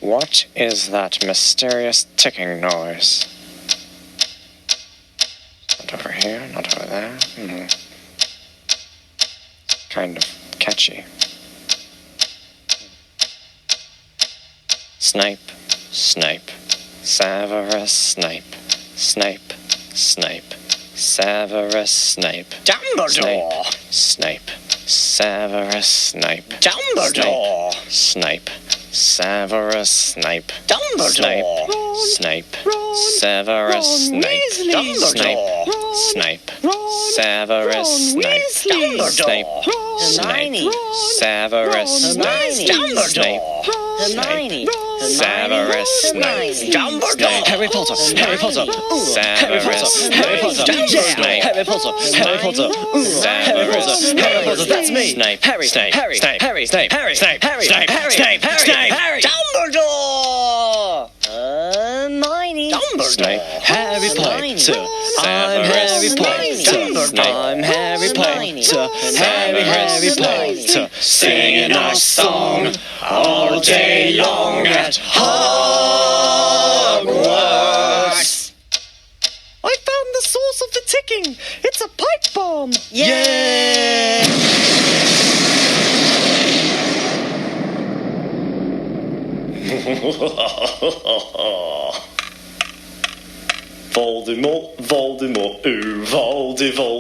What is that mysterious ticking noise? Not over here, not over there. Kind of catchy. Snape, Snape, Severus Snape, Snape, Snape, Severus Snape. Dumbledore! Snape, Severus Snape. Dumbledore! Snape, Severus Snape. Dumbledore! Snape, Severus Snape. Dumbledore! Snape, Severus Snape. Snape, Hermione! Severus Snape. Dumbledore! Snape, Severus Snape. Dumbledore! Harry Potter, Harry Potter, Harry Potter, Harry Potter, Snape, Harry Potter, Harry Potter, Harry Potter, Harry Potter, that's me. Snape, Harry, Snape, Harry, Snape, Harry, Snape, Harry, Snape, Harry, Snape, Harry, Snape, Harry, Snape, Dumbledore! Hermione! Snape, Harry Potter, I'm Harry Potter, I'm Harry Potter, Harry Potter, singing our song all day long at Hogwarts. I found the source of the ticking. It's a pipe bomb. Yay! Voldemort, Voldemort, ooh, Voldemort.